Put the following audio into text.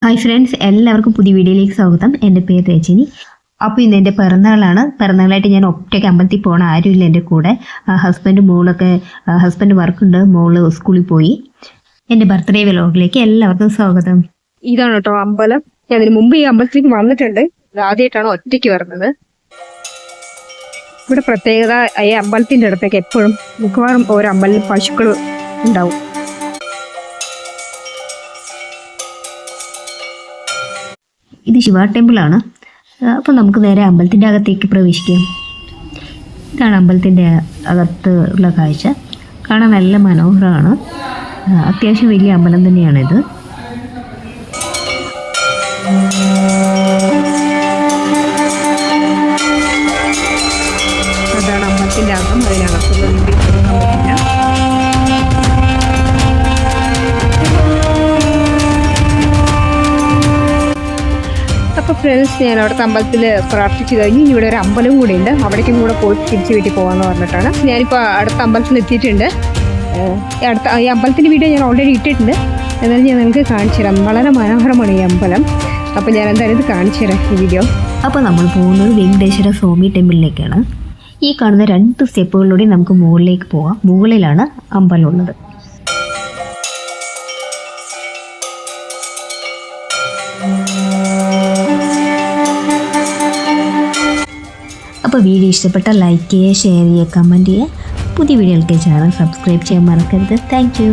Hi friends, എല്ലാവർക്കും പുതിയ വീഡിയോയിലേക്ക് സ്വാഗതം. എൻ്റെ പേര് രജനി. അപ്പോൾ ഇന്ന് എൻ്റെ പിറന്നാളാണ്. പിറന്നാളായിട്ട് ഞാൻ ഒറ്റയ്ക്ക് അമ്പലത്തിൽ പോകണം, ആരുമില്ല എൻ്റെ കൂടെ. ഹസ്ബൻഡ് വർക്കുണ്ട്, മോള് സ്കൂളിൽ പോയി. എൻ്റെ ബർത്ത്ഡേ വ്ലോഗിലേക്ക് എല്ലാവർക്കും സ്വാഗതം. ഇതാണ് കേട്ടോ അമ്പലം. ഞാൻ ഇതിന് മുമ്പ് ഈ അമ്പലത്തിലേക്ക് വന്നിട്ടുണ്ട്. ആദ്യമായിട്ടാണ് ഒറ്റയ്ക്ക് വരുന്നത്. ഇവിടെ പ്രത്യേകത, ഈ അമ്പലത്തിൻ്റെ അടുത്തേക്ക് എപ്പോഴും മിക്കവാറും ഓരോ അമ്പലത്തിൽ പശുക്കൾ ഉണ്ടാവും. ഇത് ശിവ ടെമ്പിളാണ്. അപ്പോൾ നമുക്ക് നേരെ അമ്പലത്തിൻ്റെ അകത്തേക്ക് പ്രവേശിക്കാം. ഇതാണ് അമ്പലത്തിൻ്റെ അകത്ത് ഉള്ള കാഴ്ച. കാണാൻ നല്ല മനോഹരമാണ്. അത്യാവശ്യം വലിയ അമ്പലം തന്നെയാണിത്. അതാണ് അമ്പലത്തിൻ്റെ അകം. അതിനകത്തുള്ള വീഡിയോ എടുക്കാൻ പറ്റില്ല. അപ്പോൾ ഫ്രണ്ട്സ്, ഞാൻ അവിടുത്തെ അമ്പലത്തിൽ പ്രാർത്ഥിച്ചു കഴിഞ്ഞു. ഇനി ഇവിടെ ഒരു അമ്പലം കൂടെ ഉണ്ട്. അവിടേക്കും കൂടെ പോയി തിരിച്ച് വീട്ടിൽ പോകാമെന്ന് പറഞ്ഞിട്ടാണ് ഞാനിപ്പോൾ അടുത്ത അമ്പലത്തിൽ എത്തിയിട്ടുണ്ട്. ഈ അമ്പലത്തിൻ്റെ വീഡിയോ ഞാൻ ഓൾറെഡി ഇട്ടിട്ടുണ്ട്. എന്നാലും ഞാൻ നിങ്ങൾക്ക് കാണിച്ചു തരാം. വളരെ മനോഹരമാണ് ഈ അമ്പലം. അപ്പോൾ ഞാൻ എന്തായാലും ഇത് കാണിച്ചു തരാം ഈ വീഡിയോ. അപ്പോൾ നമ്മൾ പോകുന്നത് വെങ്കടേശ്വര സ്വാമി ടെമ്പിളിലേക്കാണ്. ഈ കാണുന്ന 2 സ്റ്റെപ്പുകളിലൂടെ നമുക്ക് മുകളിലേക്ക് പോകാം. മുകളിലാണ് അമ്പലം ഉള്ളത്. അപ്പോൾ വീഡിയോ ഇഷ്ടപ്പെട്ട ലൈക്ക് ചെയ്യുക, ഷെയർ ചെയ്യുക, കമൻറ്റ് ചെയ്യുക. പുതിയ വീഡിയോകൾക്ക് ചാനൽ സബ്സ്ക്രൈബ് ചെയ്യാൻ മറക്കരുത്. Thank you.